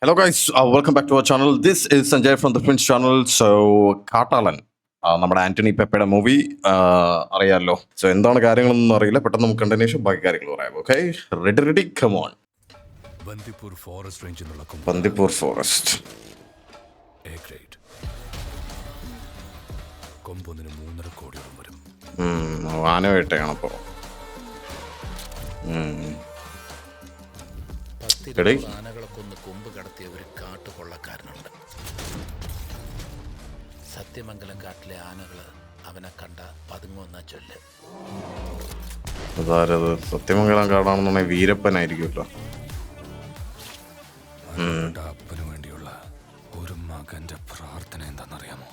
Hello, guys. Welcome back to our channel. This is Sanjay from the Prince channel. So, കാട്ടാളൻ നമ്മുടെ Antony പെപ്പയുടെ movie അറിയാമല്ലോ. So എന്താണ് കാര്യങ്ങളൊന്നും അറിയില്ല. പെട്ടെന്ന് നമുക്ക് കണ്ടതിന് ശേഷം ബാക്കി കാര്യങ്ങൾ പറയാം. Okay, ready come on. Bandipur forest റേഞ്ചിൽ നിന്നുള്ള ബന്ദിപ്പൂർ ഫോറസ്റ്റ് എ ഗ്രേഡ് കൊമ്പൊന്നിന് 3.5 കോടി വരും. ആനവേട്ടയാണപ്പോ. ആനകളെ കൊന്ന് കൊമ്പ് കടത്തിയ ഒരു കാട്ടുകൊള്ളക്കാരനുണ്ട്. സത്യമംഗലം കാട്ടിലെ ആനകള് അവനെ കണ്ട പതുങ്ങുന്ന ചൊല്ല്. അതാരത്? സത്യമംഗലം കാടാണെന്നുണ്ടെങ്കിൽ വീരപ്പനായിരിക്കുമല്ലോ. അപ്പന് വേണ്ടിയുള്ള ഒരു മകന്റെ പ്രാർത്ഥന എന്താണെന്നറിയാമോ?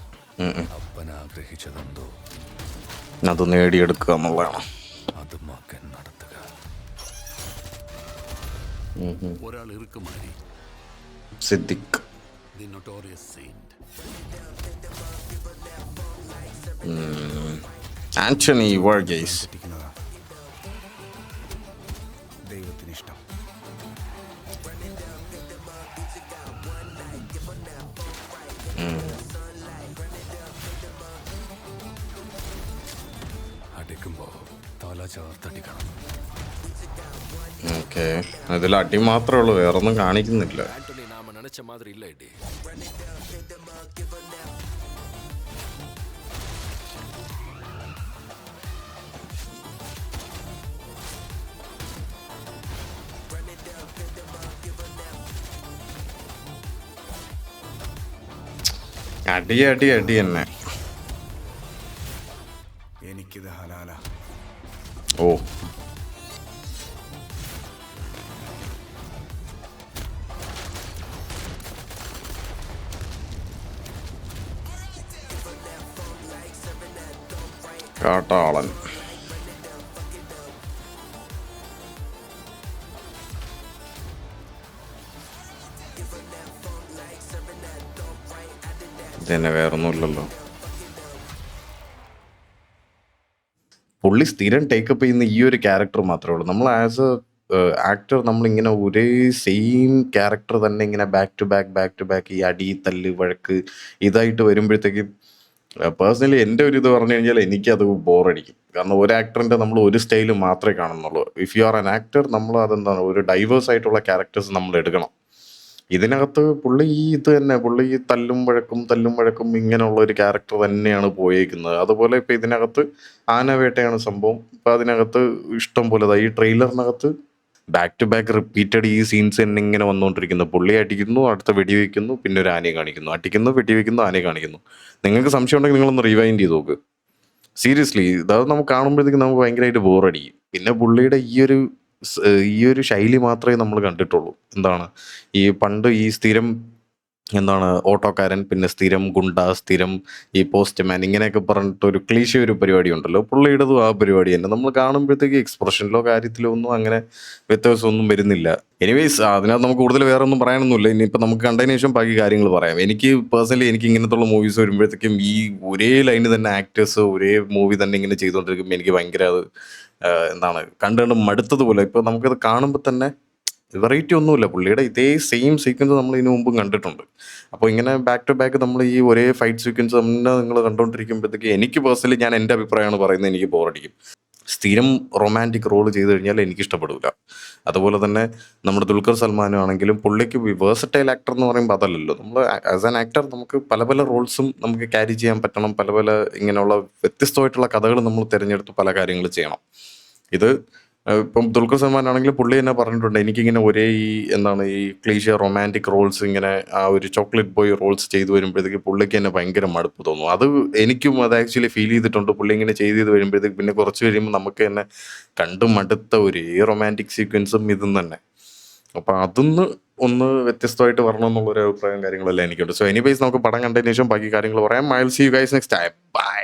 അപ്പൻ ആഗ്രഹിച്ചതെന്തോ അത് നേടിയെടുക്കുക എന്നുള്ളതാണ്. അത് മകൻ നടത്തുക. ഒരാൾ ഇറുക്കുമാരി Siddique, the notorious saint. Antony Varghese. ദൈവത്തിന് ഇഷ്ടം. അടിക്കുമ്പോ തല ചേർത്തടിക്കണം. ഓക്കെ, അതിൽ അടി മാത്രമേ ഉള്ളൂ, വേറൊന്നും കാണിക്കുന്നില്ല. ആന്റണി നാമ നനച്ച മാതിരി ഇല്ല ഇടി. അടി അടി അടി തന്നെ. എനിക്കിത് ഹലാല. ഓ, കാട്ടാളൻ. ഇതന്നെ, വേറൊന്നുമില്ലല്ലോ. പുള്ളി സ്ഥിരം ടേക്കപ്പ് ചെയ്യുന്ന ഈ ഒരു ക്യാരക്ടർ മാത്രമേ ഉള്ളൂ. നമ്മൾ ആസ് എ ആക്ടർ നമ്മളിങ്ങനെ ഒരേ സെയിം ക്യാരക്ടർ തന്നെ ഇങ്ങനെ ബാക്ക് ടു ബാക്ക് ഈ അടി തല്ല് വഴക്ക് ഇതായിട്ട് വരുമ്പോഴത്തേക്കും പേഴ്സണലി എൻ്റെ ഒരു ഇത് പറഞ്ഞു കഴിഞ്ഞാൽ എനിക്കത് ബോറടിക്കും. കാരണം ഒരു ആക്ടറിൻ്റെ നമ്മൾ ഒരു സ്റ്റൈൽ മാത്രമേ കാണുന്നുള്ളൂ. If you are an actor, നമ്മൾ അതെന്താണ്, ഒരു ഡൈവേഴ്സ് ആയിട്ടുള്ള ക്യാരക്ടേഴ്സ് നമ്മൾ എടുക്കണം. ഇതിനകത്ത് പുള്ളി ഈ ഇത് തന്നെ, പുള്ളി ഈ തല്ലും വഴക്കും ഇങ്ങനെയുള്ള ഒരു ക്യാരക്ടർ തന്നെയാണ് പോയേക്കുന്നത്. അതുപോലെ ഇപ്പം ഇതിനകത്ത് ആനവേട്ടയാണ് സംഭവം. ഇപ്പം അതിനകത്ത് ഇഷ്ടം പോലെ ഈ ട്രെയിലറിനകത്ത് ബാക്ക് ടു ബാക്ക് റിപ്പീറ്റഡ് ഈ സീൻസ് തന്നെ ഇങ്ങനെ വന്നുകൊണ്ടിരിക്കുന്നു. പുള്ളി അടിക്കുന്നു, അടുത്ത വെടിവെക്കുന്നു, പിന്നെ ഒരു ആനയെ കാണിക്കുന്നു, അടിക്കുന്നു, വെടിവെക്കുന്നു, ആനയെ കാണിക്കുന്നു. നിങ്ങൾക്ക് സംശയം ഉണ്ടെങ്കിൽ നിങ്ങളൊന്ന് റിവൈൻഡ് ചെയ്ത് നോക്ക്. സീരിയസ്ലി ഇതത് നമുക്ക് കാണുമ്പോഴത്തേക്കും നമുക്ക് ഭയങ്കരമായിട്ട് ബോറടിക്കും. പിന്നെ പുള്ളിയുടെ ഈ ഒരു ശൈലി മാത്രമേ നമ്മൾ കണ്ടിട്ടുള്ളൂ. എന്താണ്, ഈ പണ്ട് ഈ സ്ഥിരം എന്താണ് ഓട്ടോക്കാരൻ, പിന്നെ സ്ഥിരം ഗുണ്ട, സ്ഥിരം ഈ പോസ്റ്റ്മാൻ, ഇങ്ങനെയൊക്കെ പറഞ്ഞിട്ട് ഒരു ക്ലീശ ഒരു പരിപാടി ഉണ്ടല്ലോ. പുള്ളിയുടേതും ആ പരിപാടി തന്നെ. നമ്മൾ കാണുമ്പോഴത്തേക്ക് എക്സ്പ്രഷനിലോ കാര്യത്തിലോ ഒന്നും അങ്ങനെ വ്യത്യാസമൊന്നും വരുന്നില്ല. എനിവേസ്, അതിനകത്ത് നമുക്ക് കൂടുതൽ വേറെ ഒന്നും പറയാനൊന്നുമില്ല. ഇനിയിപ്പോൾ നമുക്ക് കണ്ടതിന് ശേഷം ബാക്കി കാര്യങ്ങൾ പറയാം. എനിക്ക് പേഴ്സണലി എനിക്ക് ഇങ്ങനത്തുള്ള മൂവീസ് വരുമ്പോഴത്തേക്കും ഈ ഒരേ ലൈന് തന്നെ ആക്ടേഴ്സ് ഒരേ മൂവി തന്നെ ഇങ്ങനെ ചെയ്തുകൊണ്ടിരിക്കുമ്പോൾ എനിക്ക് ഭയങ്കര അത് എന്താണ് കണ്ടുകൊണ്ട് മടുത്തതുപോലെ. ഇപ്പോൾ നമുക്കത് കാണുമ്പോൾ തന്നെ വെറൈറ്റി ഒന്നുമില്ല. പുള്ളിയുടെ ഇതേ സെയിം സീക്വൻസ് നമ്മൾ ഇതിനു മുമ്പും കണ്ടിട്ടുണ്ട്. അപ്പോൾ ഇങ്ങനെ ബാക്ക് ടു ബാക്ക് നമ്മൾ ഈ ഒരേ ഫൈറ്റ് സീക്വൻസ് തന്നെ നിങ്ങൾ കണ്ടുകൊണ്ടിരിക്കുമ്പോഴത്തേക്ക് എനിക്ക് പേഴ്സണലി, ഞാൻ എൻ്റെ അഭിപ്രായമാണ് പറയുന്നത്, എനിക്ക് ബോറടിക്കും. സ്ഥിരം റൊമാൻറ്റിക് റോൾ ചെയ്ത് കഴിഞ്ഞാൽ എനിക്ക് ഇഷ്ടപ്പെടില്ല. അതുപോലെ തന്നെ നമ്മുടെ ദുൽഖർ സൽമാനും ആണെങ്കിലും പുള്ളിക്ക് വേഴ്സറ്റൈൽ ആക്ടർ എന്ന് പറയുമ്പോൾ അതല്ലല്ലോ. നമ്മൾ ആസ് ആൻ ആക്ടർ നമുക്ക് പല പല റോൾസും നമുക്ക് ക്യാരി ചെയ്യാൻ പറ്റണം. പല പല ഇങ്ങനെയുള്ള വ്യത്യസ്തമായിട്ടുള്ള കഥകൾ നമ്മൾ തിരഞ്ഞെടുത്ത് പല കാര്യങ്ങൾ ചെയ്യണം. ഇത് ഇപ്പം ദുൽഖർ സൽമാൻ ആണെങ്കിൽ പുള്ളി തന്നെ പറഞ്ഞിട്ടുണ്ട്, എനിക്കിങ്ങനെ ഒരേ ഈ എന്താണ് ഈ ക്ലീഷ റൊമാൻറ്റിക് റോൾസ്, ഇങ്ങനെ ആ ഒരു ചോക്ലേറ്റ് ബോയ് റോൾസ് ചെയ്തു വരുമ്പോഴത്തേക്ക് പുള്ളിക്ക് തന്നെ ഭയങ്കര മടുപ്പ് തോന്നും. അത് എനിക്കും അത് ആക്ച്വലി ഫീൽ ചെയ്തിട്ടുണ്ട്. പുള്ളി ഇങ്ങനെ ചെയ്ത് വരുമ്പോഴത്തേക്ക് പിന്നെ കുറച്ച് കഴിയുമ്പോൾ നമുക്ക് തന്നെ കണ്ടു മടുത്ത ഒരേ റൊമാൻറ്റിക് സീക്വൻസും ഇതും തന്നെ. അപ്പം അതൊന്ന് ഒന്ന് വ്യത്യസ്തമായിട്ട് വരണം എന്നുള്ളൊരു അഭിപ്രായം കാര്യങ്ങളെല്ലാം എനിക്കുണ്ട്. സോ എനിവേസ് നമുക്ക് പടം കണ്ടതിന് ശേഷം ബാക്കി കാര്യങ്ങൾ പറയാം. I will see you guys next time. By.